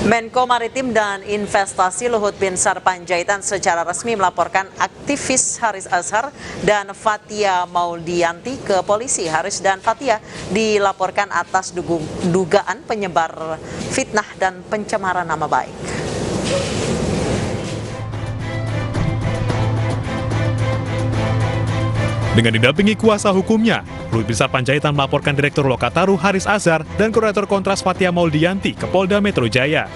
Menko Maritim dan Investasi Luhut Binsar Panjaitan secara resmi melaporkan aktivis Haris Azhar dan Fathia Maulidiyanti ke polisi. Haris dan Fathia dilaporkan atas dugaan penyebar fitnah dan pencemaran nama baik. Dengan didampingi kuasa hukumnya, Luhut Binsar Panjaitan melaporkan Direktur Lokataru Haris Azhar dan Koordinator Kontras Fathia Maulidiyanti ke Polda Metro Jaya.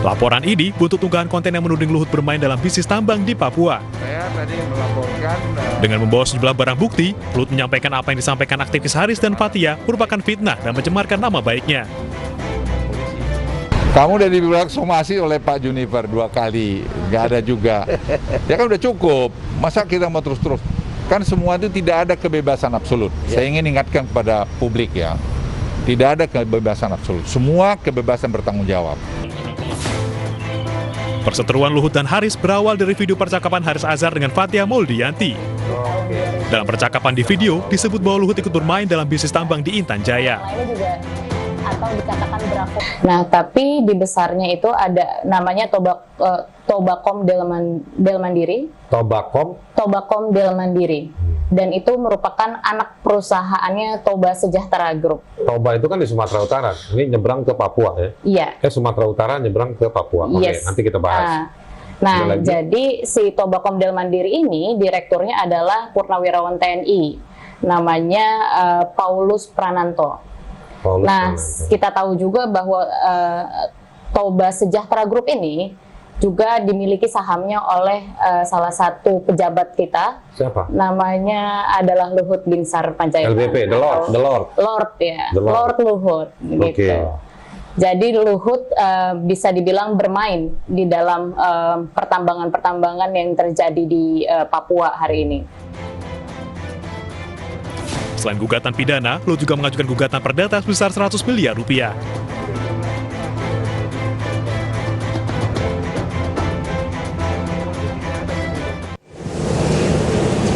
Laporan ini butuh unggahan konten yang menuding Luhut bermain dalam bisnis tambang di Papua. Saya tadi melaporkan Dengan membawa sejumlah barang bukti, Luhut menyampaikan apa yang disampaikan aktivis Haris dan Fathia merupakan fitnah dan mencemarkan nama baiknya. kamu udah dibilang somasi oleh Pak Junifer 2 kali, nggak ada juga. Ya kan udah cukup, masa kita mau terus-terus? Kan semua itu tidak ada kebebasan absolut. Saya ingin ingatkan kepada publik ya, tidak ada kebebasan absolut. Semua kebebasan bertanggung jawab. Perseteruan Luhut dan Haris berawal dari video percakapan Haris Azhar dengan Fathia Maulidiyanti. Dalam percakapan di video, disebut bahwa Luhut ikut bermain dalam bisnis tambang di Intan Jaya. Atau dikatakan berlaku. Nah, tapi di besarnya itu ada namanya Tobakom Del Mandiri. Tobakom Del Mandiri. Dan itu merupakan anak perusahaannya Toba Sejahtera Group. Toba itu kan di Sumatera Utara. Ini nyebrang ke Papua ya? Iya. Sumatera Utara nyebrang ke Papua. Oke, Yes. nanti kita bahas. Nah, jadi si Tobakom Del Mandiri ini direkturnya adalah Purnawirawan TNI. Namanya Paulus Prananto. Kita tahu juga bahwa Toba Sejahtera Group ini juga dimiliki sahamnya oleh salah satu pejabat kita. Siapa? Namanya adalah Luhut Binsar Panjaitan. LBP, The Lord ya. Lord Luhut gitu. Jadi Luhut bisa dibilang bermain di dalam pertambangan-pertambangan yang terjadi di Papua hari ini. Selain gugatan pidana, Luhut juga mengajukan gugatan perdata sebesar 100 miliar rupiah.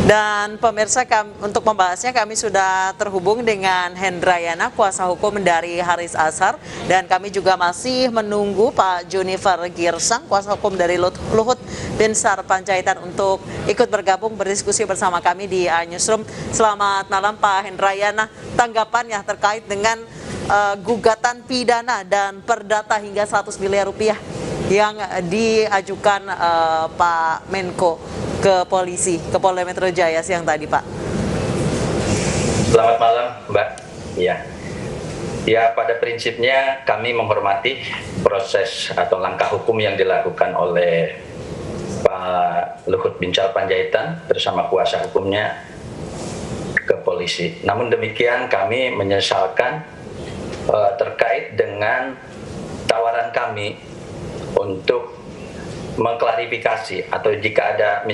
Dan pemirsa, untuk membahasnya kami sudah terhubung dengan Hendrayana, kuasa hukum dari Haris Azhar, dan kami juga masih menunggu Pak Junifer Girsang, kuasa hukum dari Luhut Binsar Panjaitan untuk ikut bergabung berdiskusi bersama kami di Newsroom. Selamat malam Pak Hendrayana, tanggapannya terkait dengan gugatan pidana dan perdata hingga 100 miliar rupiah yang diajukan Pak Menko ke polisi, ke Polda Metro Jaya siang tadi, Pak. Selamat malam, Mbak. Ya, pada prinsipnya kami menghormati proses atau langkah hukum yang dilakukan oleh Pak Luhut Binsar Panjaitan bersama kuasa hukumnya ke polisi. Namun demikian kami menyesalkan terkait dengan tawaran kami untuk mengklarifikasi atau jika ada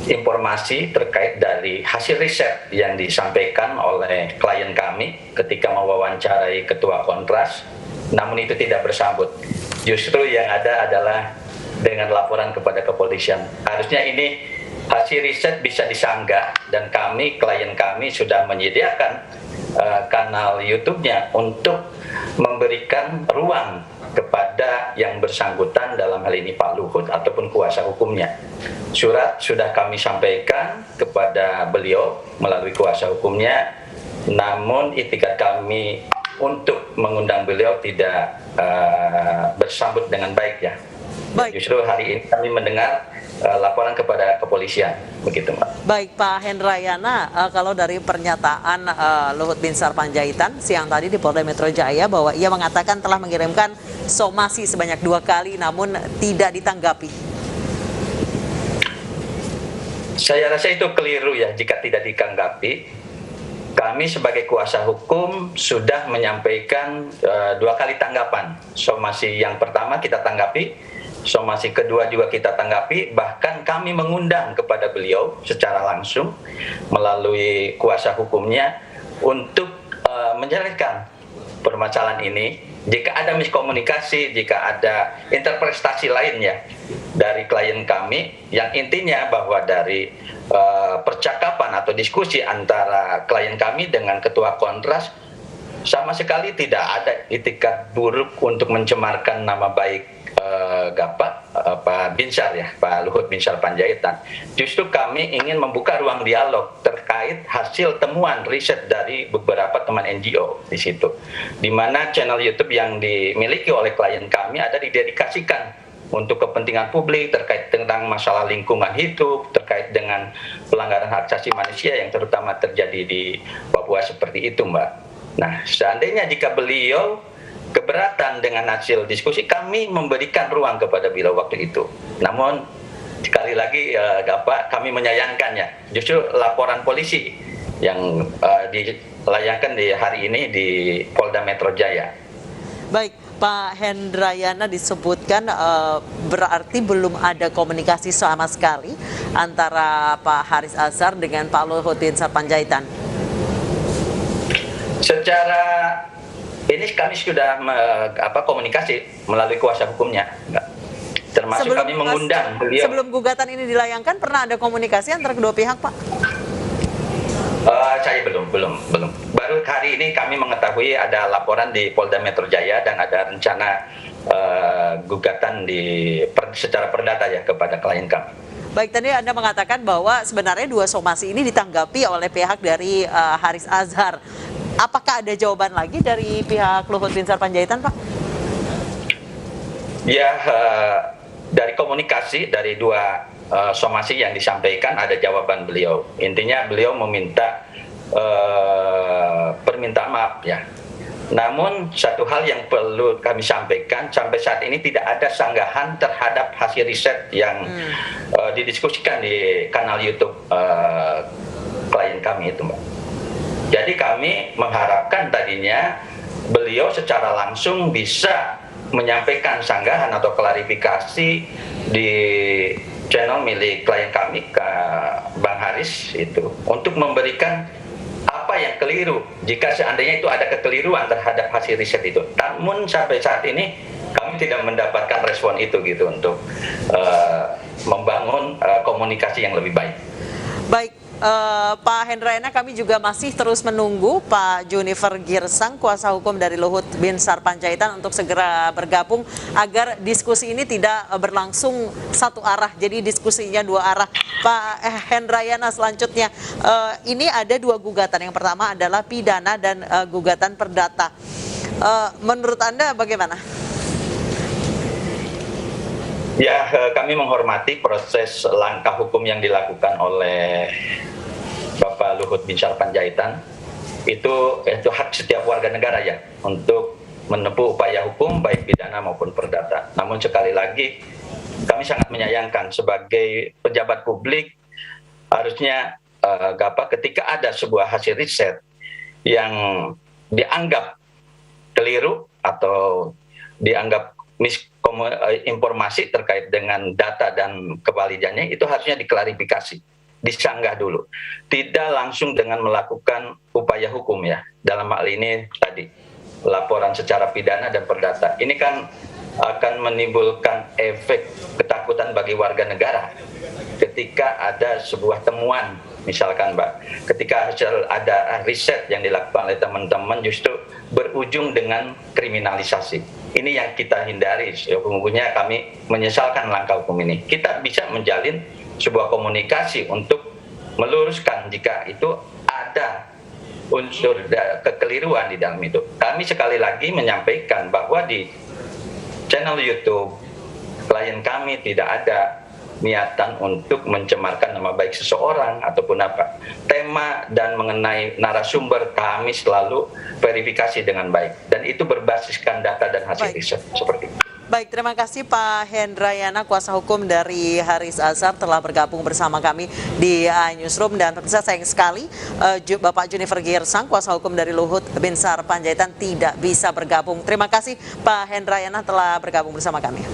informasi terkait dari hasil riset yang disampaikan oleh klien kami ketika mewawancarai Ketua Kontras, namun itu tidak bersambut. Justru yang ada adalah dengan laporan kepada kepolisian. Harusnya ini hasil riset bisa disanggah dan klien kami sudah menyediakan kanal YouTube-nya untuk memberikan ruang kepada yang bersangkutan, dalam hal ini Pak Luhut ataupun kuasa hukumnya. Surat sudah kami sampaikan kepada beliau melalui kuasa hukumnya, namun itikat kami untuk mengundang beliau tidak bersambut dengan baik ya. Baik. Justru hari ini kami mendengar laporan kepada kepolisian, begitu Mbak. Baik Pak Hendrayana, kalau dari pernyataan Luhut Binsar Panjaitan siang tadi di Polda Metro Jaya bahwa ia mengatakan telah mengirimkan somasi sebanyak 2 kali namun tidak ditanggapi. Saya rasa itu keliru ya jika tidak ditanggapi. Kami sebagai kuasa hukum sudah menyampaikan 2 kali tanggapan. Somasi yang pertama kita tanggapi, somasi kedua juga kita tanggapi, bahkan kami mengundang kepada beliau secara langsung melalui kuasa hukumnya untuk menjelaskan permasalahan ini. Jika ada miskomunikasi, jika ada interpretasi lainnya dari klien kami, yang intinya bahwa dari percakapan atau diskusi antara klien kami dengan Ketua Kontras sama sekali tidak ada itikat buruk untuk mencemarkan nama baik Pak Binsar ya, Pak Luhut Binsar Panjaitan. Justru kami ingin membuka ruang dialog terkait hasil temuan riset dari beberapa teman NGO di situ, di mana channel YouTube yang dimiliki oleh klien kami ada didedikasikan untuk kepentingan publik terkait tentang masalah lingkungan hidup, terkait dengan pelanggaran hak asasi manusia yang terutama terjadi di Papua seperti itu, Mbak. Nah, seandainya jika beliau keberatan dengan hasil diskusi, kami memberikan ruang kepada beliau waktu itu. Namun sekali lagi kami menyayangkannya. Justru laporan polisi yang dilayangkan di hari ini di Polda Metro Jaya. Baik, Pak Hendrayana, disebutkan berarti belum ada komunikasi sama sekali antara Pak Haris Azhar dengan Pak Luhut Binsar Panjaitan. Secara ini kami sudah komunikasi melalui kuasa hukumnya, termasuk kami mengundang beliau. Sebelum gugatan ini dilayangkan, pernah ada komunikasi antara kedua pihak, Pak? Saya belum. Baru hari ini kami mengetahui ada laporan di Polda Metro Jaya dan ada rencana gugatan secara perdata ya kepada klien kami. Baik, tadi Anda mengatakan bahwa sebenarnya dua somasi ini ditanggapi oleh pihak dari Haris Azhar. Apakah ada jawaban lagi dari pihak Luhut Binsar Panjaitan, Pak? Ya, dari komunikasi dari dua somasi yang disampaikan ada jawaban beliau. Intinya beliau meminta permintaan maaf ya. Namun satu hal yang perlu kami sampaikan, sampai saat ini tidak ada sanggahan terhadap hasil riset yang didiskusikan di kanal YouTube klien kami itu, Mbak. Jadi kami mengharapkan tadinya beliau secara langsung bisa menyampaikan sanggahan atau klarifikasi di channel milik klien kami ke Bang Haris itu untuk memberikan apa yang keliru jika seandainya itu ada kekeliruan terhadap hasil riset itu. Namun sampai saat ini kami tidak mendapatkan respon itu gitu untuk membangun komunikasi yang lebih baik. Baik. Pak Hendrayana, kami juga masih terus menunggu Pak Junifer Girsang, kuasa hukum dari Luhut Binsar Panjaitan, untuk segera bergabung agar diskusi ini tidak berlangsung satu arah, jadi diskusinya dua arah. Pak Hendrayana, selanjutnya ini ada dua gugatan, yang pertama adalah pidana dan gugatan perdata. Menurut Anda bagaimana? Ya, kami menghormati proses langkah hukum yang dilakukan oleh Bapak Luhut Binsar Panjaitan. Itu hak setiap warga negara ya untuk menempuh upaya hukum baik pidana maupun perdata. Namun sekali lagi kami sangat menyayangkan sebagai pejabat publik, harusnya ketika ada sebuah hasil riset yang dianggap keliru atau dianggap informasi terkait dengan data dan kevalidannya, itu harusnya diklarifikasi, disanggah dulu, tidak langsung dengan melakukan upaya hukum ya. Dalam hal ini tadi laporan secara pidana dan perdata ini kan akan menimbulkan efek ketakutan bagi warga negara ketika ada sebuah temuan, misalkan Mbak, ketika ada riset yang dilakukan oleh teman-teman justru berujung dengan kriminalisasi. Ini yang kita hindari. Sesungguhnya kami menyesalkan langkah hukum ini. Kita bisa menjalin sebuah komunikasi untuk meluruskan jika itu ada unsur kekeliruan di dalam itu. Kami sekali lagi menyampaikan bahwa di channel YouTube klien kami tidak ada niatan untuk mencemarkan nama baik seseorang ataupun apa. Tema dan mengenai narasumber kami selalu verifikasi dengan baik, dan itu berbasiskan data dan hasil riset seperti itu. Baik, terima kasih Pak Hendrayana, kuasa hukum dari Haris Azhar, telah bergabung bersama kami di Newsroom. Dan tentu saja sayang sekali Bapak Junifer Girsang, kuasa hukum dari Luhut Binsar Panjaitan, tidak bisa bergabung. Terima kasih Pak Hendrayana telah bergabung bersama kami.